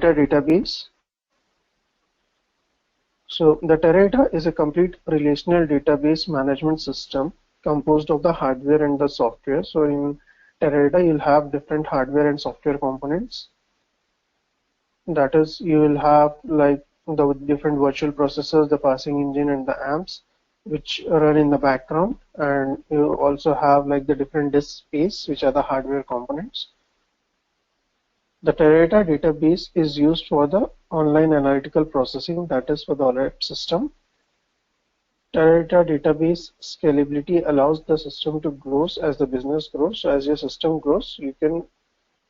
database. So the Teradata is a complete relational database management system composed of the hardware and the software. So in Teradata, you'll have different hardware and software components. That is, you will have like the different virtual processors, the parsing engine, and the amps, which run in the background. And you also have like the different disk space, which are the hardware components. The Teradata database is used for the online analytical processing, that is for the OLAP system. Teradata database scalability allows the system to grow as the business grows. So as your system grows, you can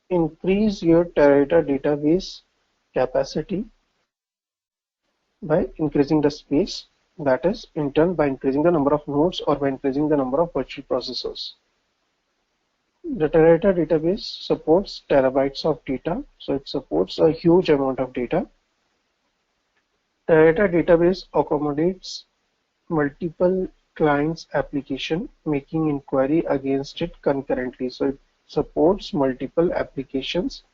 increase your Teradata database capacity by increasing the space, that is in turn by increasing the number of nodes or by increasing the number of virtual processors. The Teradata database supports terabytes of data, so it supports a huge amount of data. Teradata database accommodates multiple clients application, making inquiry against it concurrently. So it supports multiple applications.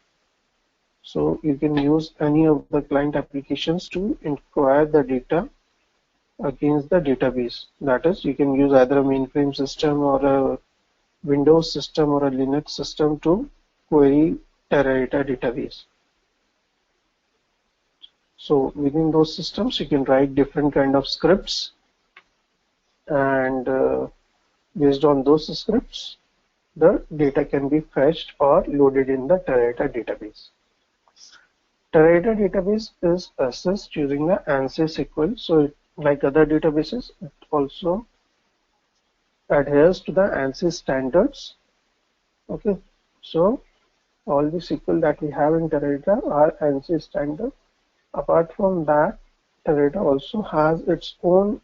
So you can use any of the client applications to inquire the data against the database. That is, you can use either a mainframe system or a Windows system or a Linux system to query Teradata database. So within those systems, you can write different kind of scripts, and based on those scripts, the data can be fetched or loaded in the Teradata database. Teradata database is accessed using the ANSI SQL. So like other databases, it also adheres to the ANSI standards. Okay, so all the SQL that we have in Teradata are ANSI standard. Apart from that, Teradata also has its own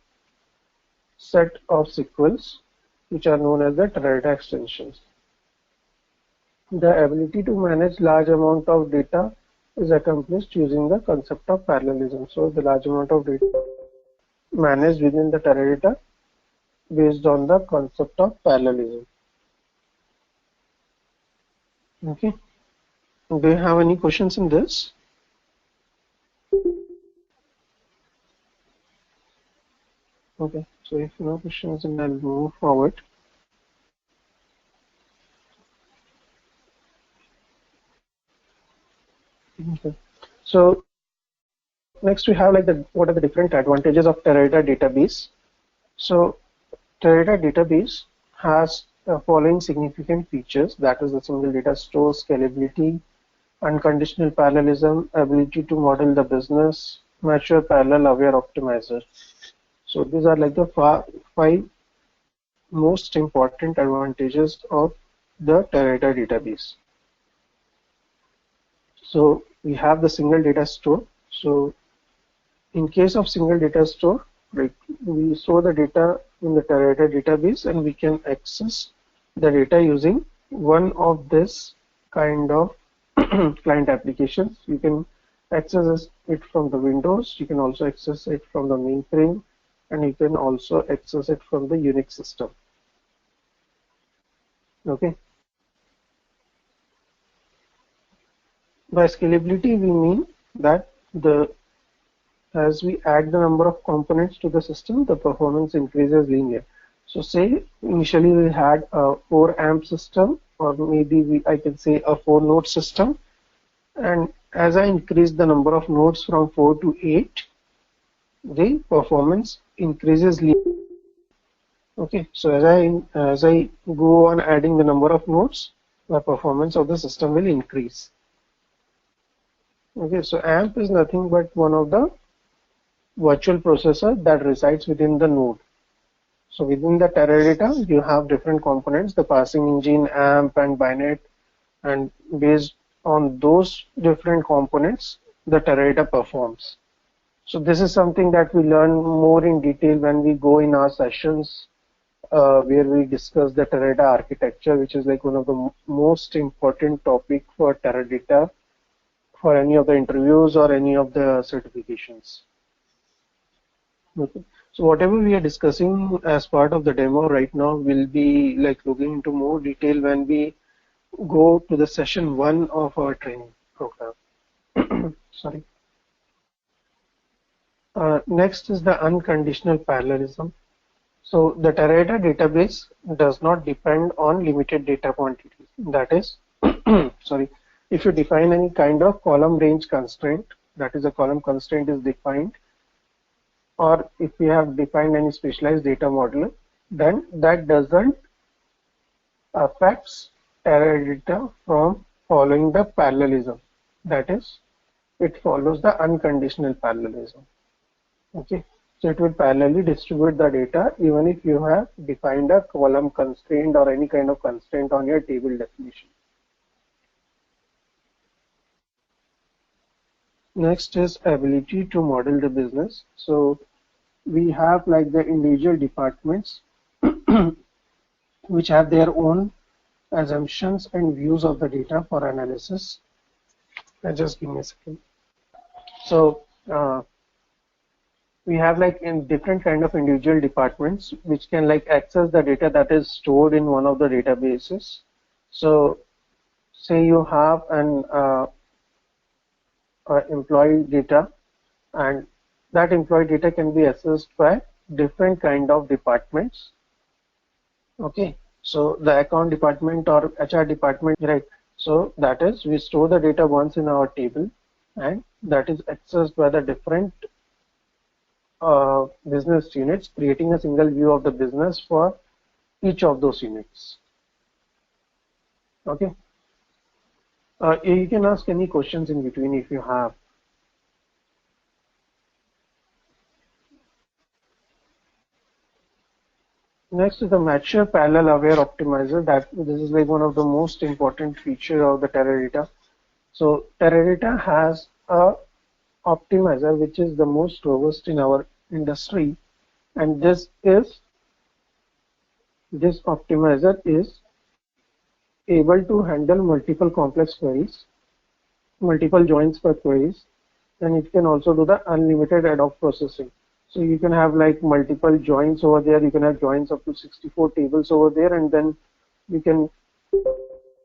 set of SQLs, which are known as the Teradata extensions. The ability to manage large amount of data is accomplished using the concept of parallelism. So the large amount of data managed within the Teradata based on the concept of parallelism. Okay. Do you have any questions in this? Okay. So if no questions, then I'll move forward. Okay. So next we have like what are the different advantages of Teradata database. So Teradata database has following significant features, that is the single data store, scalability, unconditional parallelism, ability to model the business, mature parallel aware optimizer. So these are like the five most important advantages of the Teradata database. So we have the single data store. So in case of single data store, like we store the data in the Teradata database and we can access the data using one of this kind of client applications. You can access it from the Windows, you can also access it from the mainframe, and you can also access it from the Unix system. Okay. By scalability, we mean that as we add the number of components to the system, the performance increases linear. So say initially we had a 4 amp system, or maybe I can say a 4 node system, and as I increase the number of nodes from 4 to 8, the performance increases linearly. Okay, so as I go on adding the number of nodes, the performance of the system will increase. Okay, so AMP is nothing but one of the virtual processor that resides within the node. So within the Teradata, you have different components, the parsing engine, AMP, and Binet, and based on those different components, the Teradata performs. So this is something that we learn more in detail when we go in our sessions where we discuss the Teradata architecture, which is like one of the most important topic for Teradata for any of the interviews or any of the certifications. Okay. So whatever we are discussing as part of the demo right now will be like looking into more detail when we go to the session 1 of our training program. Sorry. Next is the unconditional parallelism. So the Teradata database does not depend on limited data quantities. That is, sorry, if you define any kind of column range constraint, that is a column constraint is defined, or if we have defined any specialized data model, then that doesn't affects Teradata from following the parallelism. That is, it follows the unconditional parallelism. Okay, so it will parallelly distribute the data even if you have defined a column constraint or any kind of constraint on your table definition. Next is ability to model the business. So we have like the individual departments which have their own assumptions and views of the data for analysis. Just give me a second. So we have like in different kind of individual departments which can like access the data that is stored in one of the databases. So say you have an employee data, and that employee data can be accessed by different kind of departments. Okay, so the account department or HR department, right? So that is, we store the data once in our table, and that is accessed by the different business units, creating a single view of the business for each of those units. Okay. You can ask any questions in between if you have. Next is the mature parallel aware optimizer. That this is like one of the most important feature of the Teradata. So Teradata has a optimizer which is the most robust in our industry, and this optimizer is able to handle multiple complex queries, multiple joins per queries, and it can also do the unlimited ad hoc processing. So you can have like multiple joins over there. You can have joins up to 64 tables over there, and then you can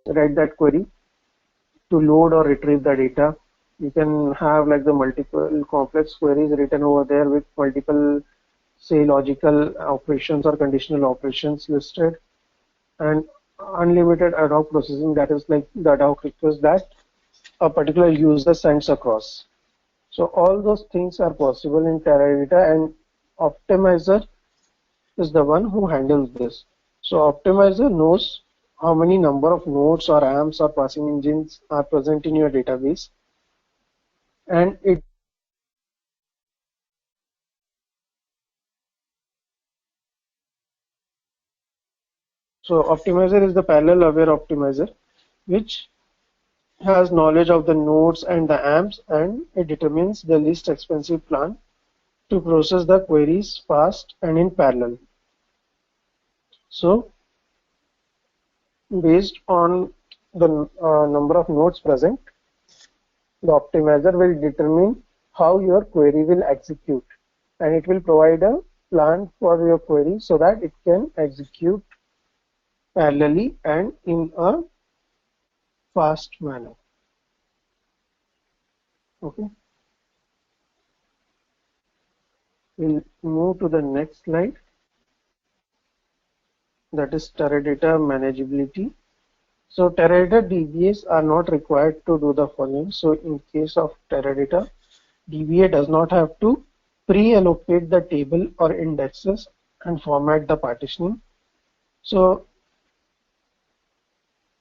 write that query to load or retrieve the data. You can have like the multiple complex queries written over there with multiple, say, logical operations or conditional operations listed, and unlimited ad hoc processing, that is like the ad hoc request that a particular user sends across. So all those things are possible in Teradata, and Optimizer is the one who handles this. So Optimizer knows how many number of nodes or AMPs or parsing engines are present in your database, and it so Optimizer is the parallel aware optimizer which has knowledge of the nodes and the AMPs, and it determines the least expensive plan to process the queries fast and in parallel. So based on the number of nodes present, the optimizer will determine how your query will execute, and it will provide a plan for your query so that it can execute parallelly and in a fast manner. Okay. We'll move to the next slide, that is Teradata manageability. So Teradata DBAs are not required to do the following. So in case of Teradata, DBA does not have to pre-allocate the table or indexes and format the partitioning. So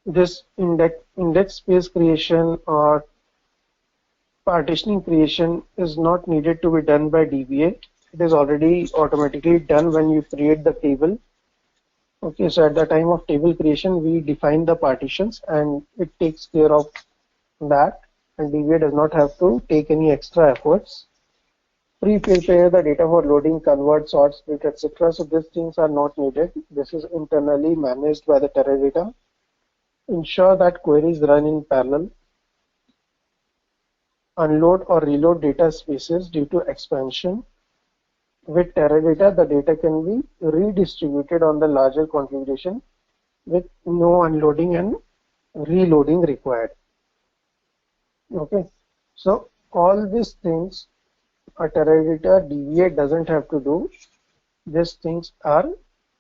this index space creation or partitioning creation is not needed to be done by DBA. It is already automatically done when you create the table. Okay, so at the time of table creation, we define the partitions and it takes care of that, and DBA does not have to take any extra efforts. Pre-prepare the data for loading, convert, sort, split, etc. So these things are not needed. This is internally managed by the Teradata. Ensure that queries run in parallel. Unload or reload data spaces due to expansion. With Teradata, the data can be redistributed on the larger configuration with no unloading and reloading required. Okay, so all these things a Teradata DBA doesn't have to do. These things are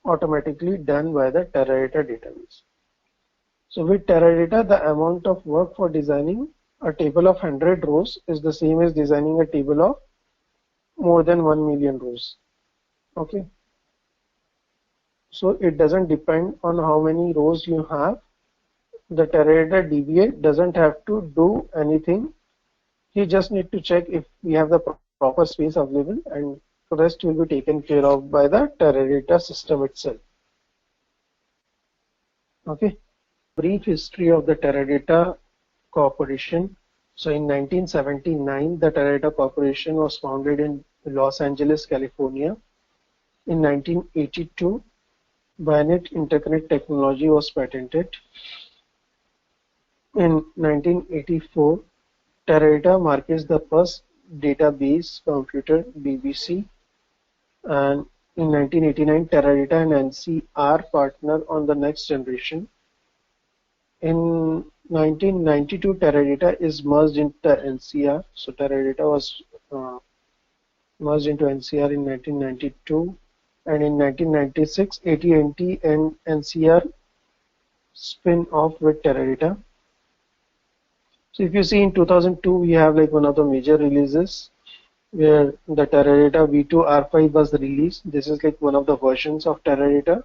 automatically done by the Teradata database. So with Teradata, the amount of work for designing a table of 100 rows is the same as designing a table of more than 1 million rows. Okay. So it doesn't depend on how many rows you have. The Teradata DBA doesn't have to do anything. He just need to check if we have the proper space available, and the rest will be taken care of by the Teradata system itself. Okay. Brief history of the Teradata Corporation. So in 1979, the Teradata Corporation was founded in Los Angeles, California. In 1982, Bayonet Interconnect technology was patented. In 1984, Teradata markets the first database computer BBC, and in 1989, Teradata and NCR partner on the next generation. In 1992, Teradata is merged into NCR. So Teradata was merged into NCR in 1992, and in 1996, AT&T and NCR spin off with Teradata. So if you see in 2002, we have like one of the major releases where the Teradata V2 R5 was released. This is like one of the versions of Teradata.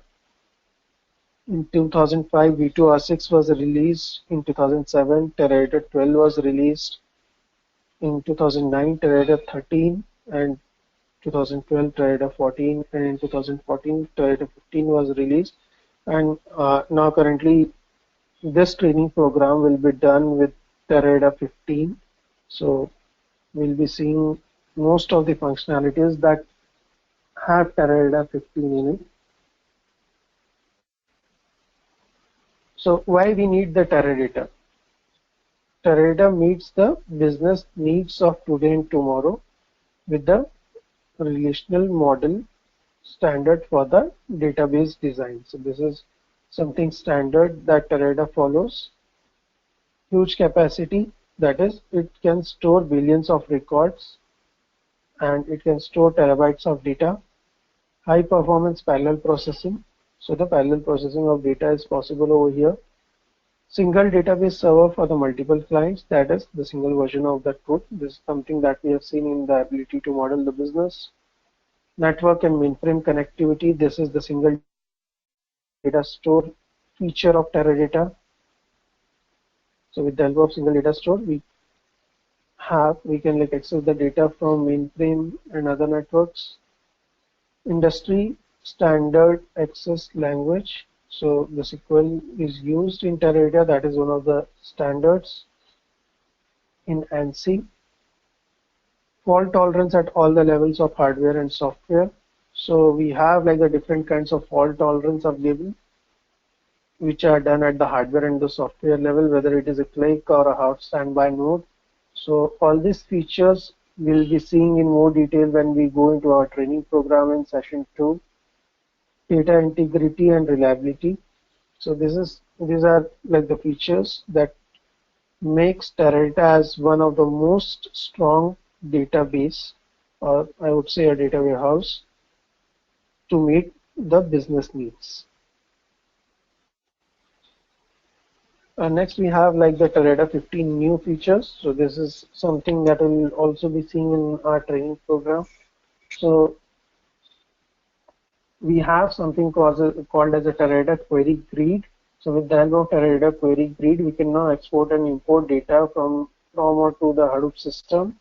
In 2005, V2 R6 was released. In 2007, Teradata 12 was released. In 2009, Teradata 13, and 2012 Teradata 14, and in 2014 Teradata 15 was released. And now currently this training program will be done with Teradata 15. So we'll be seeing most of the functionalities that have Teradata 15 in it. So why we need the Teradata? Teradata meets the business needs of today and tomorrow with the relational model standard for the database design. So this is something standard that Teradata follows. Huge capacity, that is, it can store billions of records and it can store terabytes of data. High performance parallel processing. So the parallel processing of data is possible over here. Single database server for the multiple clients, that is the single version of the truth. This is something that we have seen in the ability to model the business. Network and mainframe connectivity, this is the single data store feature of Teradata. So with the help of single data store, we can like access the data from mainframe and other networks. Industry standard access language. So the SQL is used in Teradata, that is one of the standards in ANSI. Fault tolerance at all the levels of hardware and software. So we have like the different kinds of fault tolerance available, which are done at the hardware and the software level, whether it is a click or a hot standby node. So all these features we'll be seeing in more detail when we go into our training program in session 2. Data integrity and reliability. So these are like the features that makes Teradata as one of the most strong database, or I would say a data warehouse, to meet the business needs. Next we have like the Teradata 15 new features. So this is something that will also be seen in our training program. So we have something called as a Teradata query grid. So with the help of Teradata query grid, we can now export and import data from or to the Hadoop system.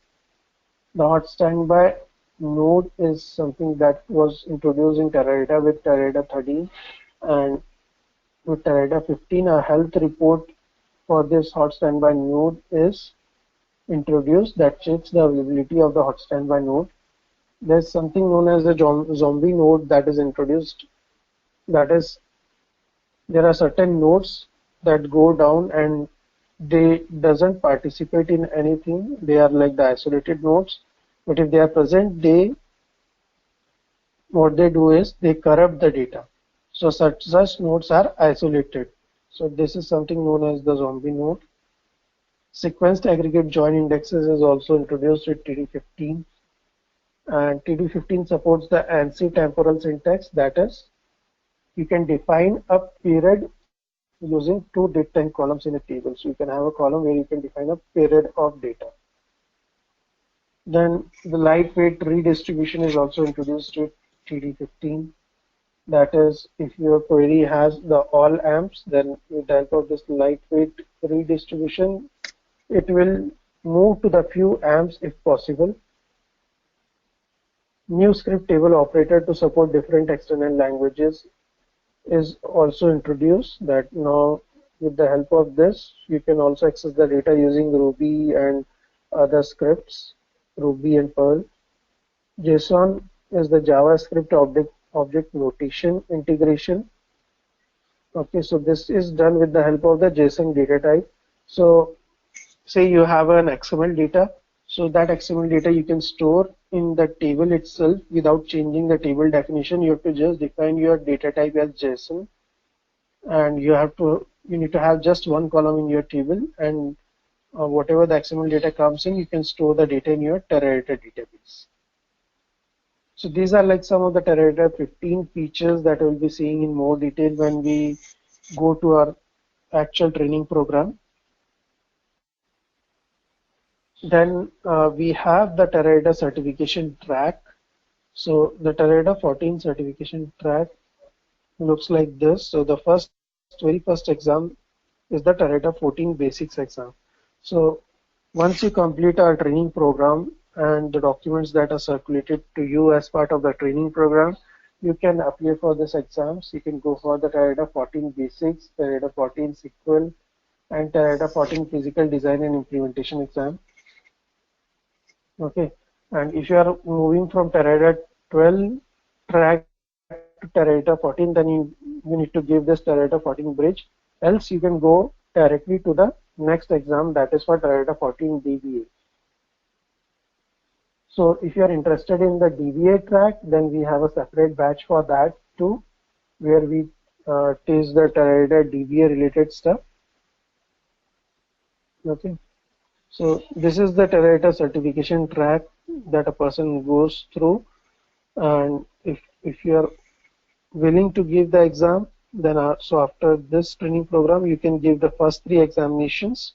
The hot standby node is something that was introduced in Teradata with Teradata 13, and with Teradata 15, a health report for this hot standby node is introduced that checks the availability of the hot standby node. There's something known as a zombie node that is introduced. That is, there are certain nodes that go down and they doesn't participate in anything. They are like the isolated nodes. But if they are present, what they do is they corrupt the data. So such nodes are isolated. So this is something known as the zombie node. Sequenced aggregate join indexes is also introduced with TD15, and TD15 supports the ANSI temporal syntax. That is, you can define a period using two datetime columns in a table. So you can have a column where you can define a period of data. Then the lightweight redistribution is also introduced with TD15. That is, if your query has the all amps, then with the help of this lightweight redistribution, it will move to the few amps if possible. New script table operator to support different external languages is also introduced. That now with the help of this, you can also access the data using Ruby and other scripts, Ruby and Perl. JSON is the JavaScript object notation integration. Okay, so this is done with the help of the JSON data type. So say you have an XML data, so that XML data you can store in the table itself without changing the table definition. You have to just define your data type as JSON, and you need to have just one column in your table, and whatever the XML data comes in, you can store the data in your Teradata database. So these are like some of the Teradata 15 features that we'll be seeing in more detail when we go to our actual training program. Then we have the Teradata certification track. So the Teradata 14 certification track looks like this. So the very first exam is the Teradata 14 basics exam. So once you complete our training program and the documents that are circulated to you as part of the training program, you can appear for this exams. You can go for the Teradata 14 basics, Teradata 14 SQL, and Teradata 14 physical design and implementation exam. Okay, and if you are moving from Teradata 12 track to Teradata 14, then you need to give this Teradata 14 bridge. Else you can go directly to the next exam, that is for Teradata 14 DBA. So if you are interested in the DBA track, then we have a separate batch for that too, where we teach the Teradata DBA related stuff. Okay. So this is the Teradata certification track that a person goes through, and if you are willing to give the exam, then so after this training program you can give the first 3 examinations.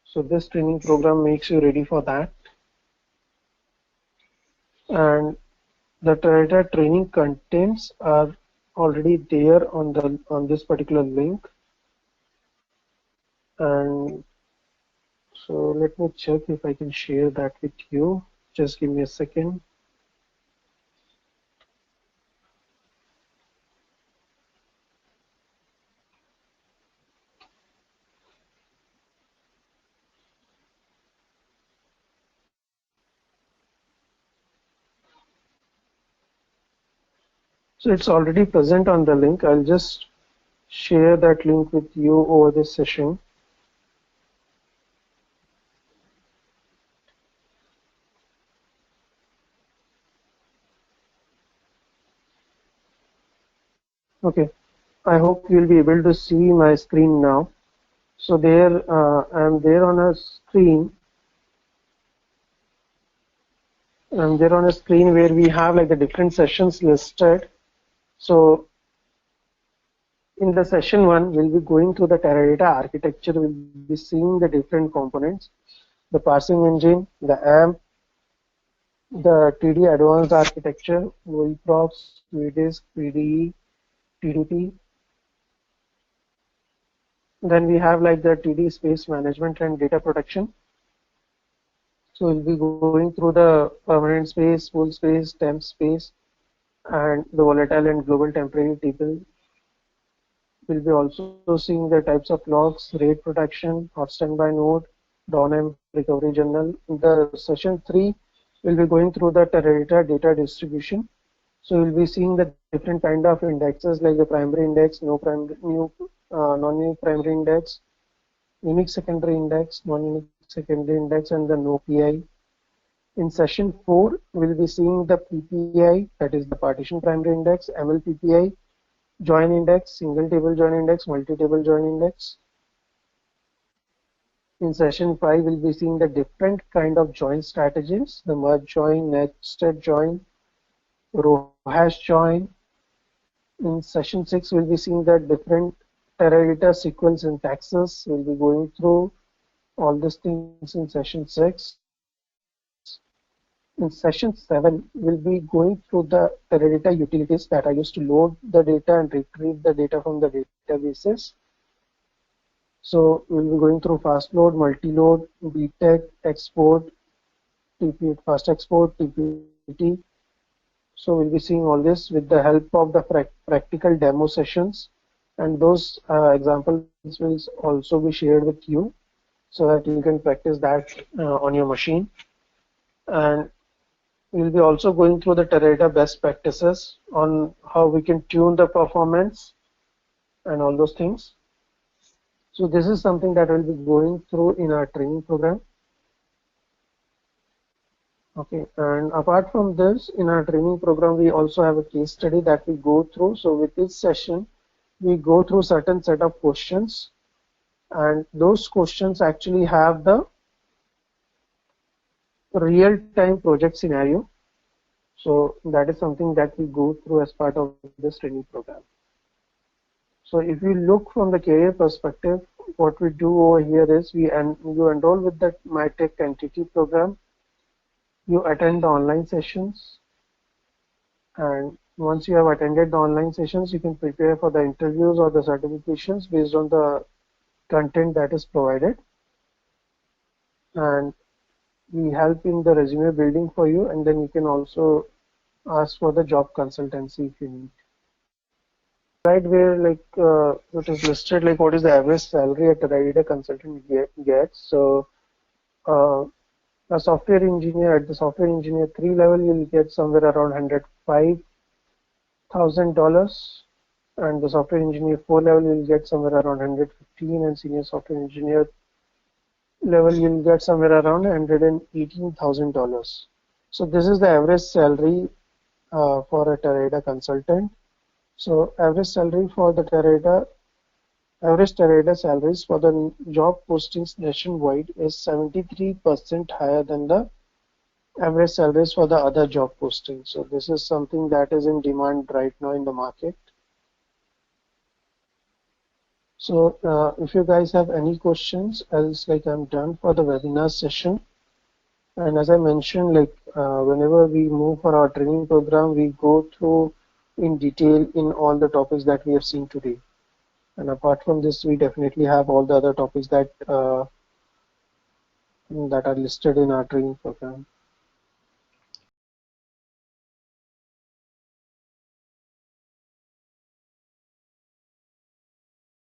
So this training program makes you ready for that, and the Teradata training contents are already there on this particular link. And so let me check if I can share that with you. Just give me a second. So it's already present on the link. I'll just share that link with you over this session. Okay, I hope you'll be able to see my screen now. So there, I'm there on a screen. I'm there on a screen where we have like the different sessions listed. So in the session 1, we'll be going through the Teradata architecture. We'll be seeing the different components, the parsing engine, the AMP, the TD advanced architecture, VPROX, VDISC, PDE, TDP. Then we have like the TD space management and data protection. So we'll be going through the permanent space, full space, temp space, and the volatile and global temporary table. We'll be also seeing the types of logs, rate protection, hot standby node, DONM recovery journal. In the session 3, we'll be going through the Teradata data distribution. So we'll be seeing the different kind of indexes like the primary index, non-unique primary index, unique secondary index, non-unique secondary index, and the no PI. In session 4, we'll be seeing the PPI, that is the partition primary index, MLPPI, join index, single table join index, multi-table join index. In session 5, we'll be seeing the different kind of join strategies, the merge join, nested join, row hash join. In session 6, we'll be seeing the different Teradata SQL syntaxes. We'll be going through all these things in session 6. In session 7, we'll be going through the Teradata utilities that are used to load the data and retrieve the data from the databases. So we'll be going through fast load, multi-load, BTEC, export, TP, fast export, TPT. So we'll be seeing all this with the help of the practical demo sessions, and those examples will also be shared with you so that you can practice that on your machine. And we'll be also going through the Teradata best practices on how we can tune the performance and all those things. So this is something that we'll be going through in our training program. Okay, and apart from this, in our training program, we also have a case study that we go through. So with this session, we go through certain set of questions, and those questions actually have the real-time project scenario. So that is something that we go through as part of this training program. So if you look from the career perspective, what we do over here is you enroll with the myTechEntity program. You attend the online sessions, and once you have attended the online sessions, you can prepare for the interviews or the certifications based on the content that is provided. And we help in the resume building for you, and then you can also ask for the job consultancy if you need. Right where it is listed like what is the average salary a Teradata consultant gets. So a software engineer at the software engineer 3 level, you'll get somewhere around $105,000, and the software engineer 4 level, you'll get somewhere around 115, and senior software engineer level, you'll get somewhere around $118,000. So this is the average salary for a Teradata consultant. So average salary for the average Teradata salaries for the job postings nationwide is 73% higher than the average salaries for the other job postings. So this is something that is in demand right now in the market. So if you guys have any questions, else I'm done for the webinar session. And as I mentioned, whenever we move for our training program, we go through in detail in all the topics that we have seen today. And apart from this, we definitely have all the other topics that that are listed in our training program.